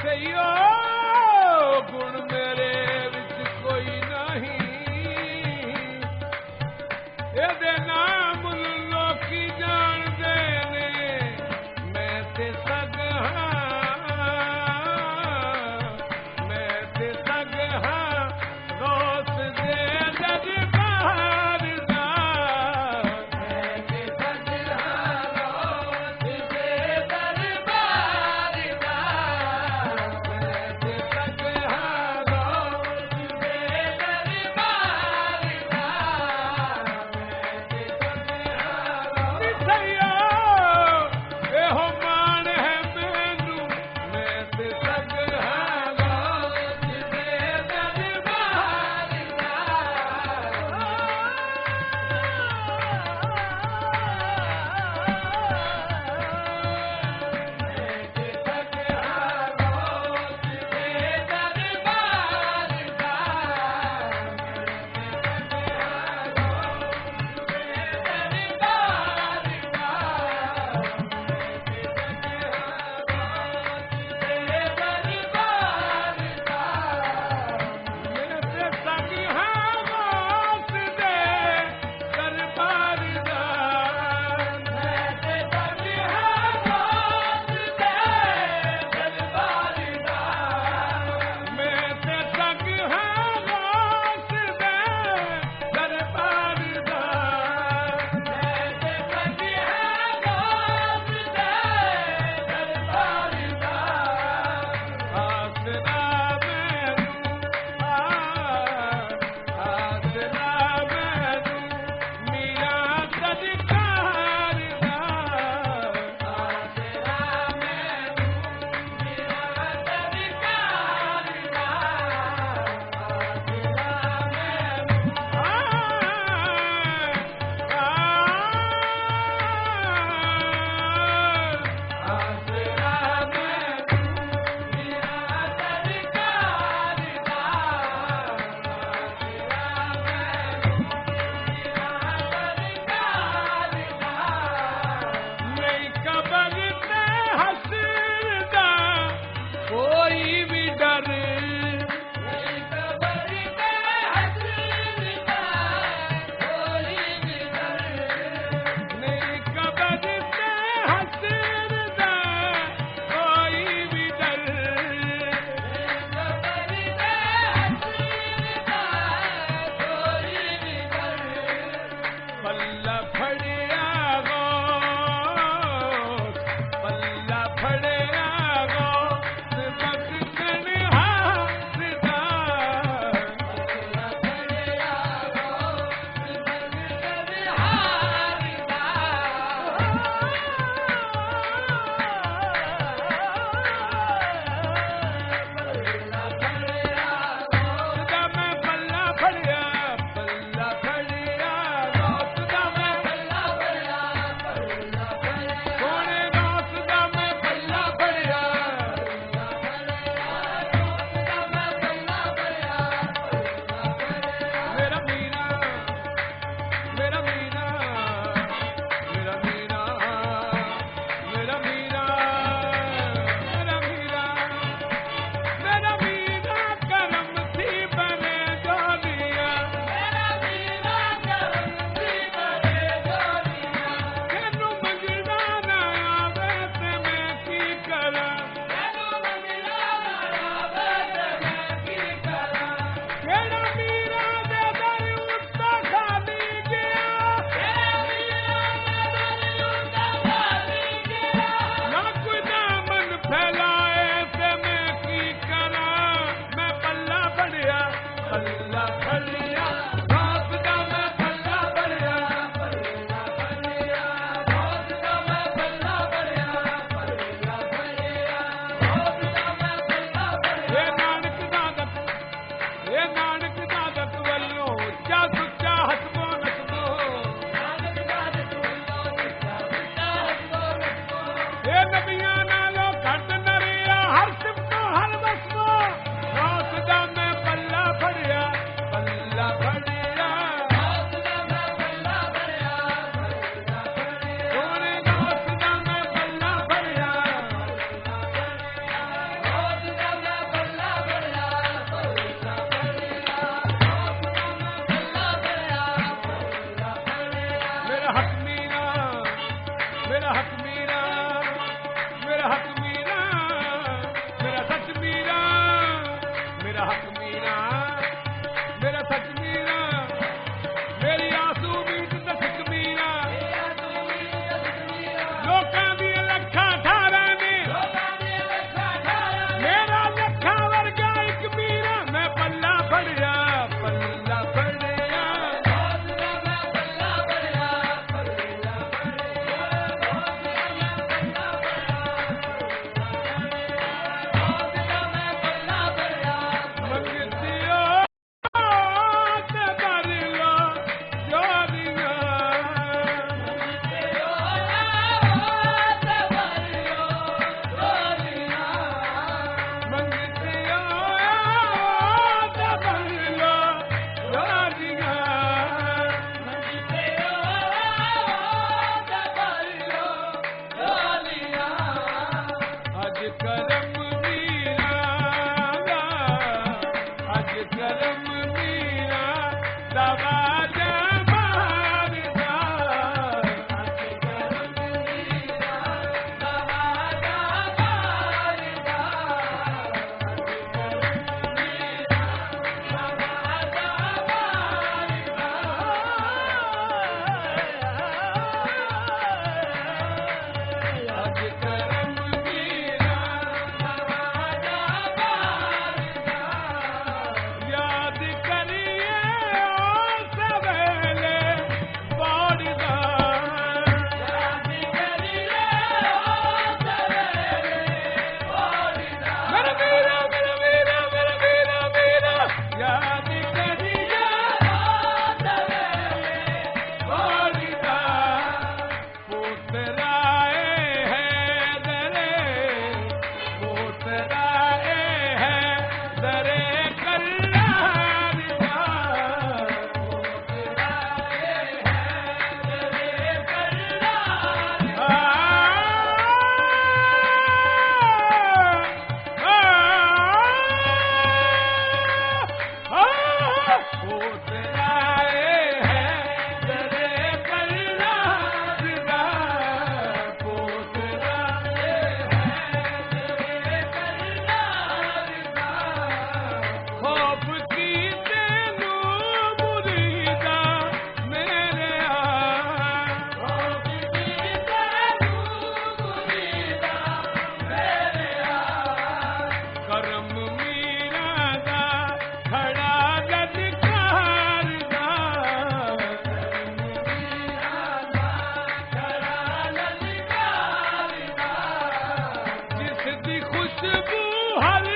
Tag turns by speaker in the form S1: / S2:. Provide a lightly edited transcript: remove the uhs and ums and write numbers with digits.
S1: ਸਈਓ ਗੁਣ ਮੇਰੇ ਵਿੱਚ ਕੋਈ ਨਹੀਂ ਇਹਦੇ ਨਾਮ ਨੂੰ ਲੋਕੀ ਜਾਣਦੇ ਨੇ ਮੈਂ ਤੇ ਸਗ ਹਾਂ ਰੋਸ ਦੇ ਦਰਬਾਰ ਦਾ ਮੈਂ ਤੇ ਸਗ ਹਾਂ ਰੋਸ ਦੇ ਦਰਬਾਰ ਦਾ ਮੈਂ ਤੇ ਸਗ ਹਾਂ करम मीरा दा अज करम मीरा दा बाजा मारदा अज करम मीरा दा बाजा मारदा अज करम मीरा दा बाजा मारदा याद करिए ओ सवेले पौड़दा याद करिए ओ सवेले पौड़दा मेरा मीरा मेरा मीरा मेरा मीरा मीरा याद करिए ओ सवेले पौड़दा पोतराए है दरे पोतराए है दरे कल्लारिदा पोतराए है दरे कल्लारिदा पोतराए है दरे कल्लारिदा पोतराए है दरे कल्लारिदा खौफ की तेनू मुरीदा मेरे खौफ की तेनू मुरीदा मेरे करम मीरा दा खड़ा ललकारदा करम मीरा दा खड़ा ललकारदा जिस दी खुशबू हर